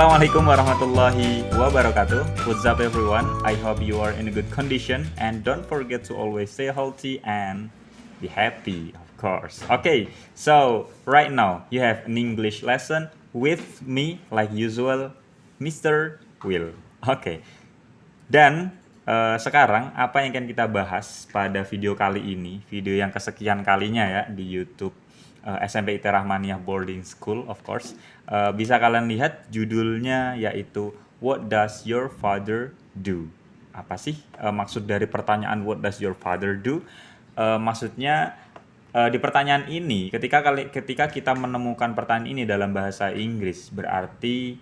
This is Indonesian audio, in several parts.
Assalamualaikum warahmatullahi wabarakatuh. What's up everyone? I hope you are in a good condition and don't forget to always stay healthy and be happy, of course. Okay, so right now you have an English lesson with me like usual, Mr. Will. Oke. Dan sekarang apa yang akan kita bahas pada video kali ini, video yang kesekian kalinya ya di YouTube SMP IT Rahmaniyah Boarding School, of course. Bisa kalian lihat judulnya yaitu What Does Your Father Do? Apa sih maksud dari pertanyaan What Does Your Father Do? Maksudnya di pertanyaan ini ketika kita menemukan pertanyaan ini dalam bahasa Inggris berarti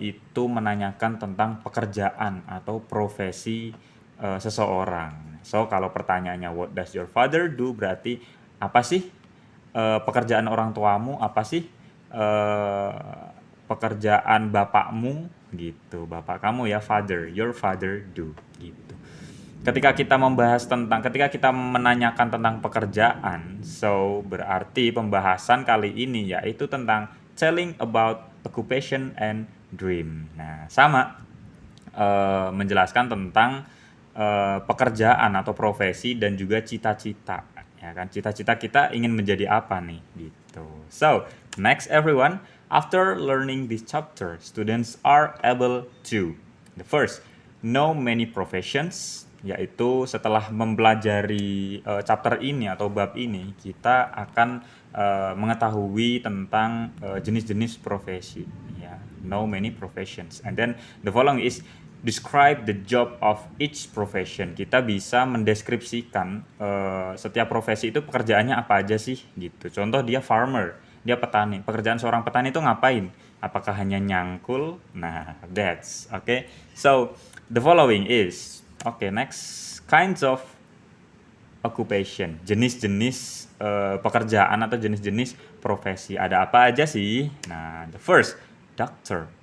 itu menanyakan tentang pekerjaan atau profesi seseorang. So kalau pertanyaannya What does your father do? Berarti apa sih pekerjaan orang tuamu, apa sih pekerjaan bapakmu gitu, bapak kamu ya, father, your father do gitu. Ketika kita menanyakan tentang pekerjaan, so berarti pembahasan kali ini yaitu tentang telling about occupation and dream. Nah, sama menjelaskan tentang pekerjaan atau profesi dan juga cita-cita. Ya kan, cita-cita kita ingin menjadi apa nih gitu. So, next everyone, after learning this chapter, students are able to the first know many professions, yaitu setelah mempelajari chapter ini atau bab ini, kita akan mengetahui tentang jenis-jenis profesi ya, know many professions. And then the following is describe the job of each profession. Kita bisa mendeskripsikan setiap profesi itu pekerjaannya apa aja sih gitu. Contoh dia farmer, dia petani. Pekerjaan seorang petani itu ngapain? Apakah hanya nyangkul? Nah, that's okay. So the following is next kinds of occupation. Jenis-jenis pekerjaan atau jenis-jenis profesi. Ada apa aja sih? Nah, the first doctor.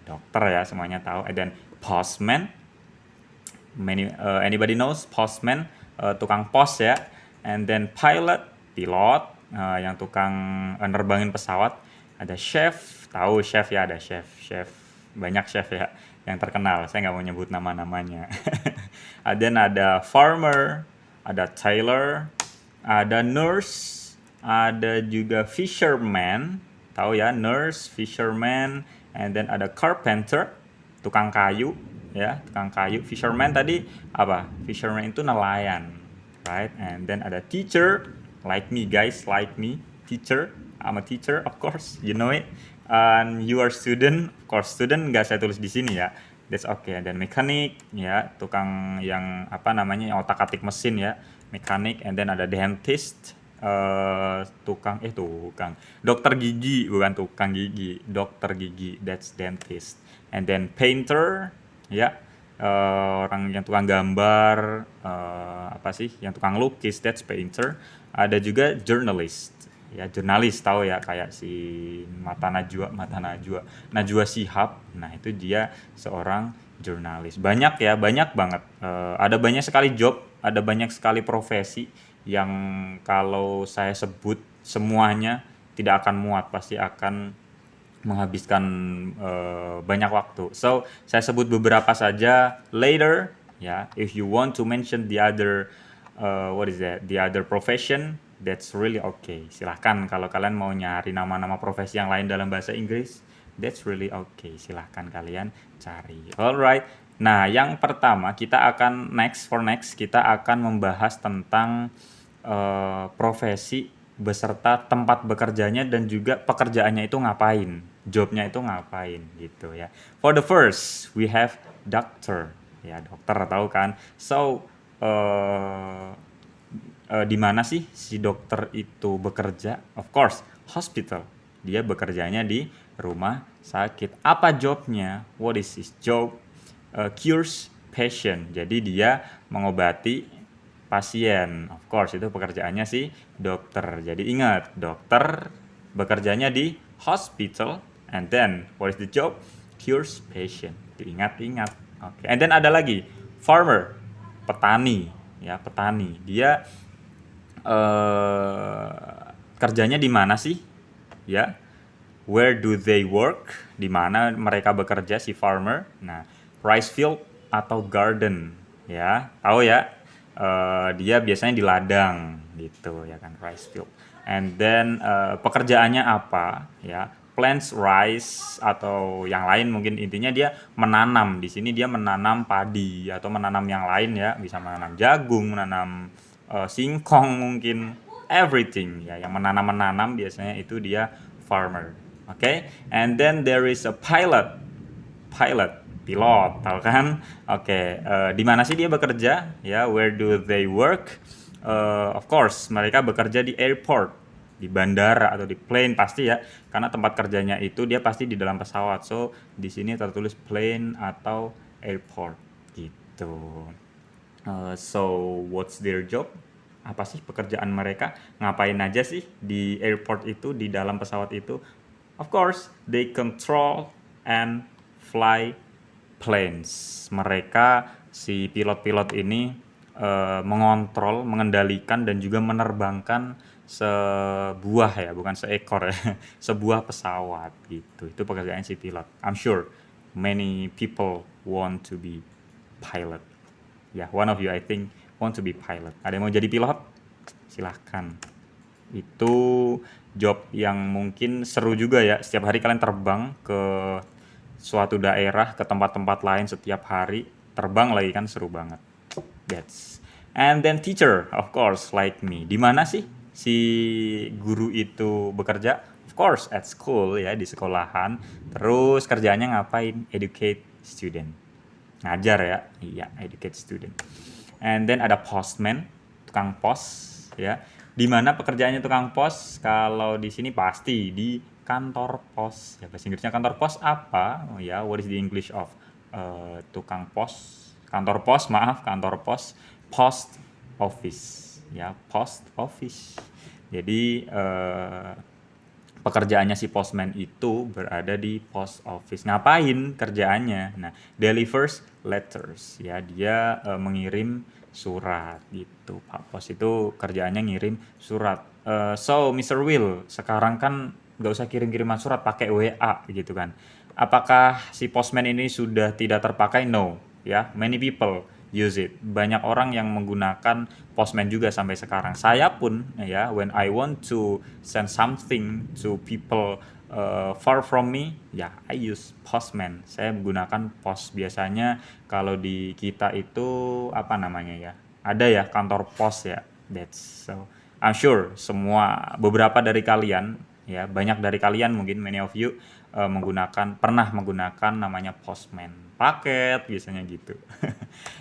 Dokter ya, semuanya tahu. And then postman. Anybody knows postman, tukang pos ya. And then pilot, pilot, yang tukang nerbangin pesawat. Ada chef, tahu chef ya, ada chef, banyak chef ya yang terkenal. Saya nggak mau nyebut nama-namanya. Dan ada farmer, ada tailor, ada nurse, ada juga fisherman, tahu ya, nurse, fisherman. And then ada carpenter, tukang kayu ya, tukang kayu. Fisherman tadi apa? Fisherman itu nelayan, right? And then ada teacher, like me guys, like me, teacher. I'm a teacher, of course, you know it. And you are student, of course, student nggak saya tulis di sini ya. That's okay. And then mechanic ya, tukang yang apa namanya, yang otak-atik mesin ya, mechanic. And then ada dentist, tukang dokter gigi, bukan tukang gigi, dokter gigi, that's dentist. And then painter ya, orang yang tukang gambar, apa sih, yang tukang lukis, that's painter. Ada juga journalist ya, jurnalis, tahu ya, kayak si Najwa Shihab. Nah, itu dia seorang jurnalis. Banyak ya, banyak banget. Ada banyak sekali job, ada banyak sekali profesi yang kalau saya sebut semuanya tidak akan muat, pasti akan menghabiskan banyak waktu. So, saya sebut beberapa saja later ya. If you want to mention the other the other profession, that's really okay. Silahkan kalau kalian mau nyari nama-nama profesi yang lain dalam bahasa Inggris, that's really okay. Silahkan kalian cari. Alright. Nah, yang pertama kita akan next kita akan membahas tentang profesi beserta tempat bekerjanya dan juga pekerjaannya itu ngapain, jobnya itu ngapain gitu ya. For the first, we have doctor. Ya, dokter, tahu kan? So, di mana sih si dokter itu bekerja? Of course, hospital. Dia bekerjanya di rumah sakit. Apa jobnya? What is his job? Cures patient. Jadi dia mengobati pasien. Of course, itu pekerjaannya si dokter. Jadi ingat, dokter bekerjanya di hospital. And then, what is the job? Cures patient. Diingat-ingat. Okay. And then ada lagi, farmer, petani. Ya, petani. Dia kerjanya di mana sih? Ya, where do they work, di mana mereka bekerja si farmer. Nah, rice field atau garden, ya tahu ya. Dia biasanya di ladang gitu ya kan, rice field. And then pekerjaannya apa ya, plants rice atau yang lain, mungkin intinya dia menanam. Di sini dia menanam padi atau menanam yang lain ya, bisa menanam jagung, menanam singkong mungkin, everything ya, yang menanam biasanya itu dia farmer. Okay, and then there is a pilot, pilot, tahu kan? Oke, di mana sih dia bekerja? Ya, where do they work? Of course, mereka bekerja di airport, di bandara atau di plane pasti ya, karena tempat kerjanya itu dia pasti di dalam pesawat. So, di sini tertulis plane atau airport gitu. So, what's their job? Apa sih pekerjaan mereka? Ngapain aja sih di airport itu, di dalam pesawat itu? Of course, they control and fly planes. Mereka, si pilot-pilot ini mengontrol, mengendalikan dan juga menerbangkan sebuah ya, bukan seekor ya, sebuah pesawat gitu. Itu pekerjaan si pilot. I'm sure many people want to be pilot. Ya, one of you I think want to be pilot. Ada yang mau jadi pilot? Silahkan. Itu job yang mungkin seru juga ya. Setiap hari kalian terbang ke suatu daerah, ke tempat-tempat lain setiap hari. Terbang lagi kan, seru banget. And then teacher, of course, like me. Di mana sih si guru itu bekerja? Of course, at school ya, di sekolahan. Terus kerjaannya ngapain? Educate student. Ngajar ya, iya, educate student. And then ada postman, tukang pos ya. Di mana pekerjaannya tukang pos? Kalau di sini pasti di kantor pos. Ya, bahasa Inggrisnya kantor pos apa? Oh ya, what is the English of tukang pos? Kantor pos, maaf, kantor pos. Post office. Ya, post office. Jadi pekerjaannya si postman itu berada di post office. Ngapain kerjaannya? Nah, delivers letters. Ya, dia mengirim surat gitu. Pak Pos itu kerjaannya ngirim surat. So, Mr. Will, sekarang kan nggak usah kirim-kiriman surat, pakai WA gitu kan. Apakah si postman ini sudah tidak terpakai? No. Ya, many people use it. Banyak orang yang menggunakan postman juga sampai sekarang. Saya pun ya, when I want to send something to people far from me, ya I use postman. Saya menggunakan pos. Biasanya kalau di kita itu apa namanya ya? Ada ya kantor pos ya. That's so. I'm sure beberapa dari kalian ya, banyak dari kalian mungkin many of you pernah menggunakan namanya postman, paket biasanya gitu.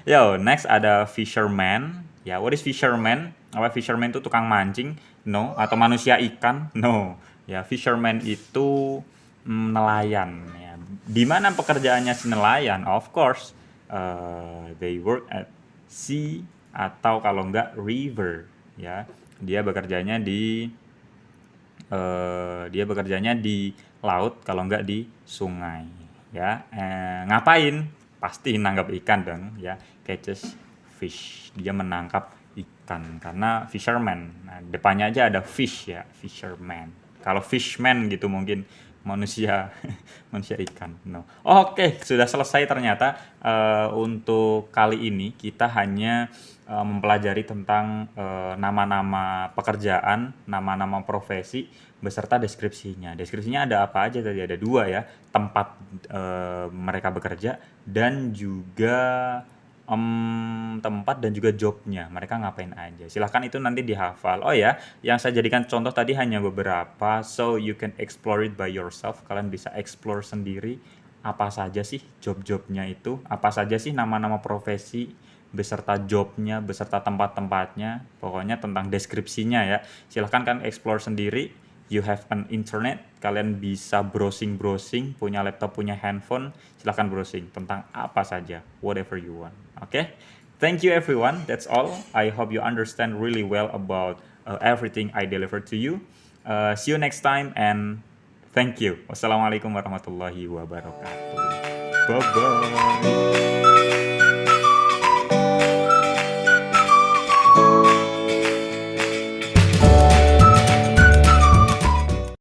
Yo, next ada fisherman. Ya, what is fisherman? Apa fisherman itu tukang mancing? No. Atau manusia ikan? No. Ya, fisherman itu nelayan. Ya. Di mana pekerjaannya si nelayan? Of course, they work at sea atau kalau enggak river. Ya, dia bekerjanya di laut, kalau enggak di sungai ya. Ngapain? Pasti nangkap ikan dong ya, catches fish. Dia menangkap ikan karena fisherman. Nah, depannya aja ada fish ya, fisherman. Kalau fishman gitu mungkin manusia manusia ikan. No. Oke, sudah selesai ternyata. Untuk kali ini kita hanya mempelajari tentang nama-nama pekerjaan, nama-nama profesi beserta deskripsinya. Deskripsinya ada apa aja tadi? Ada 2 ya, tempat mereka bekerja dan juga tempat dan juga jobnya, mereka ngapain aja. Silahkan itu nanti dihafal. Oh ya, yang saya jadikan contoh tadi hanya beberapa, so you can explore it by yourself. Kalian bisa explore sendiri apa saja sih job-jobnya itu, apa saja sih nama-nama profesi beserta jobnya, beserta tempat-tempatnya, pokoknya tentang deskripsinya ya. Silahkan kalian explore sendiri. You have an internet, kalian bisa browsing, punya laptop, punya handphone, silahkan browsing tentang apa saja, whatever you want. Okay? Thank you everyone, that's all. I hope you understand really well about everything I deliver to you. See you next time and thank you. Wassalamualaikum warahmatullahi wabarakatuh. Bye-bye.